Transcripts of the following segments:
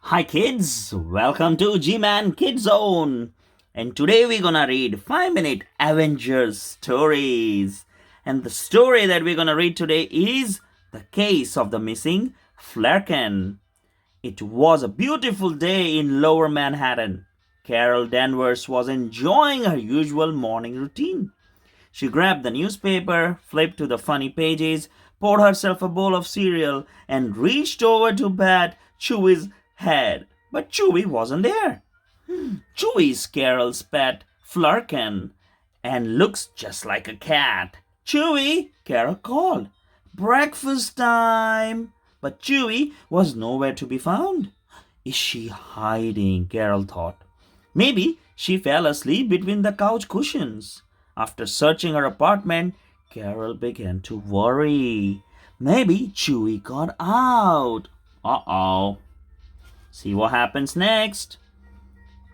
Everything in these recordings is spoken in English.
Hi kids, welcome to G-Man Kid Zone. And today we're gonna read 5-minute Avengers Stories. And the story that we're gonna read today is The Case of the Missing Flerken. It was a beautiful day in Lower Manhattan. Carol Danvers was enjoying her usual morning routine. She grabbed the newspaper, flipped to the funny pages, poured herself a bowl of cereal, and reached over to pat Chewie's head. But Chewie wasn't there. Chewie's Carol's pet, Flerken, and looks just like a cat. Chewie, Carol called. Breakfast time. But Chewie was nowhere to be found. Is she hiding? Carol thought. Maybe she fell asleep between the couch cushions. After searching her apartment, Carol began to worry. Maybe Chewie got out. Uh-oh. See what happens next.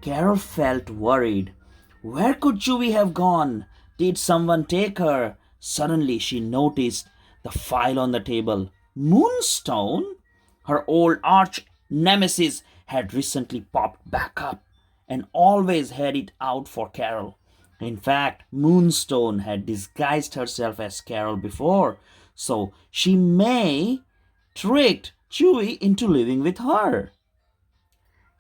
Carol felt worried. Where could Chewie have gone? Did someone take her? Suddenly she noticed the file on the table. Moonstone? Her old arch nemesis had recently popped back up and always had it out for Carol. In fact, Moonstone had disguised herself as Carol before, so she may tricked Chewie into living with her.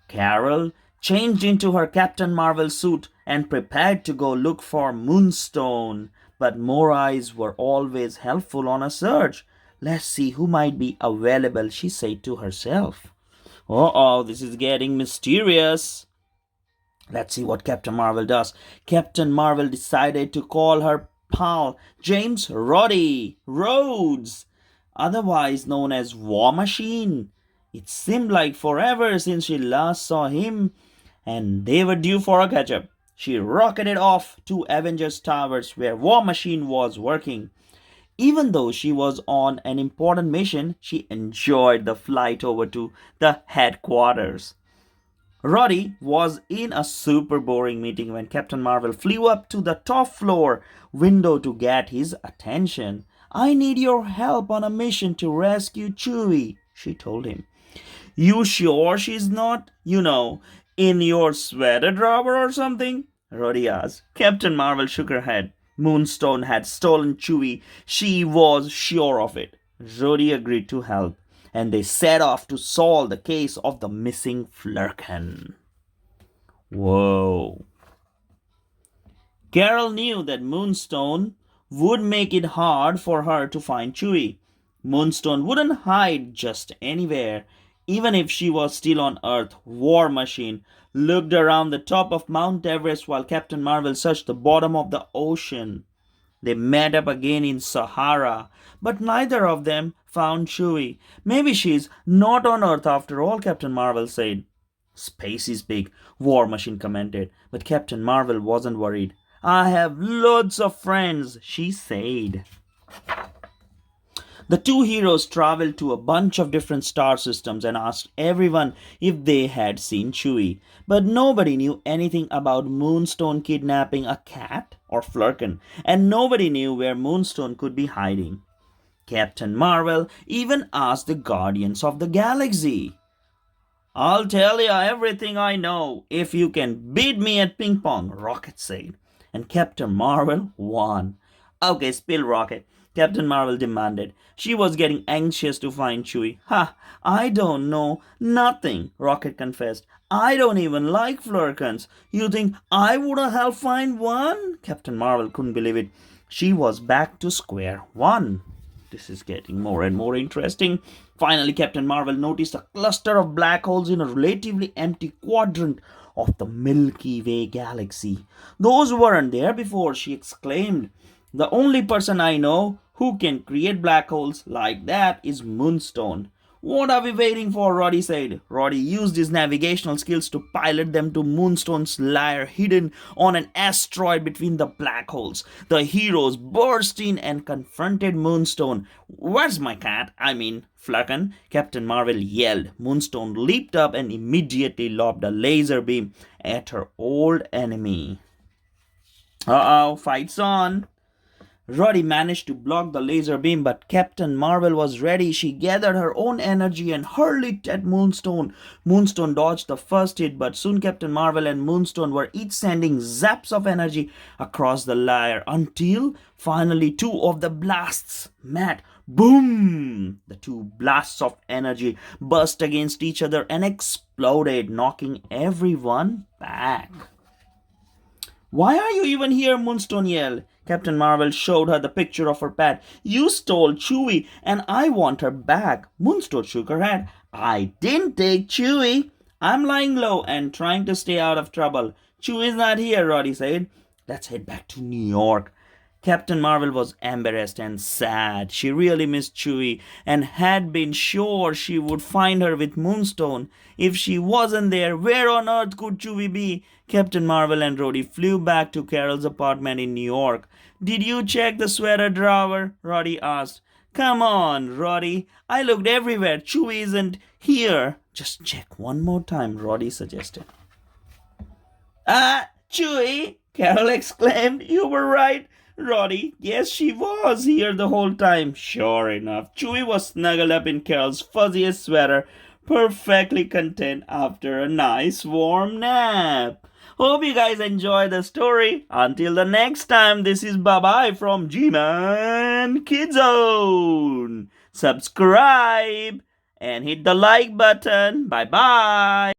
Carol changed into her Captain Marvel suit and prepared to go look for Moonstone. But more eyes were always helpful on a search. Let's see who might be available, she said to herself. Uh-oh, this is getting mysterious. Let's see what Captain Marvel does. Captain Marvel decided to call her pal James Roddy Rhodes, otherwise known as War Machine. It seemed like forever since she last saw him, and they were due for a catch-up. She rocketed off to Avengers Towers where War Machine was working. Even though she was on an important mission, she enjoyed the flight over to the headquarters. Roddy was in a super boring meeting when Captain Marvel flew up to the top floor window to get his attention. I need your help on a mission to rescue Chewie, she told him. You sure she's not, in your sweater drawer or something? Roddy asked. Captain Marvel shook her head. Moonstone had stolen Chewie. She was sure of it. Roddy agreed to help, and they set off to solve the case of the missing Flerken. Whoa. Carol knew that Moonstone would make it hard for her to find Chewie. Moonstone wouldn't hide just anywhere. Even if she was still on Earth, War Machine looked around the top of Mount Everest while Captain Marvel searched the bottom of the ocean. They met up again in Sahara, but neither of them found Chewie. Maybe she's not on Earth after all, Captain Marvel said. Space is big, War Machine commented, but Captain Marvel wasn't worried. I have loads of friends, she said. The two heroes traveled to a bunch of different star systems and asked everyone if they had seen Chewie. But nobody knew anything about Moonstone kidnapping a cat or Flerken, and nobody knew where Moonstone could be hiding. Captain Marvel even asked the Guardians of the Galaxy. I'll tell you everything I know if you can beat me at ping pong, Rocket said. And Captain Marvel won. Okay, spill Rocket, Captain Marvel demanded. She was getting anxious to find Chewie. Ha, I don't know nothing, Rocket confessed. I don't even like Flerkens. You think I would have helped find one? Captain Marvel couldn't believe it. She was back to square one. This is getting more and more interesting. Finally, Captain Marvel noticed a cluster of black holes in a relatively empty quadrant of the Milky Way galaxy. Those weren't there before, she exclaimed. The only person I know who can create black holes like that is Moonstone. What are we waiting for? Roddy said. Roddy used his navigational skills to pilot them to Moonstone's lair hidden on an asteroid between the black holes. The heroes burst in and confronted Moonstone. Where's my cat? Flerken, Captain Marvel yelled. Moonstone leaped up and immediately lobbed a laser beam at her old enemy. Uh-oh, fight's on. Roddy managed to block the laser beam, but Captain Marvel was ready. She gathered her own energy and hurled it at Moonstone. Moonstone dodged the first hit, but soon Captain Marvel and Moonstone were each sending zaps of energy across the layer until finally two of the blasts met. Boom! The two blasts of energy burst against each other and exploded, knocking everyone back. Why are you even here? Moonstone yelled. Captain Marvel showed her the picture of her pet. You stole Chewie, and I want her back. Moonstone shook her head. I didn't take Chewie. I'm lying low and trying to stay out of trouble. Chewie's not here, Roddy said. Let's head back to New York. Captain Marvel was embarrassed and sad. She really missed Chewie and had been sure she would find her with Moonstone. If she wasn't there, where on earth could Chewie be? Captain Marvel and Roddy flew back to Carol's apartment in New York. Did you check the sweater drawer? Roddy asked. Come on, Roddy. I looked everywhere. Chewie isn't here. Just check one more time, Roddy suggested. Ah, Chewie! Carol exclaimed. You were right, Roddy. Yes, she was here the whole time. Sure enough, Chewie was snuggled up in Carol's fuzziest sweater, perfectly content after a nice warm nap. Hope you guys enjoy the story. Until the next time, this is bye-bye from G-Man Kid Zone. Subscribe and hit the like button. Bye-bye.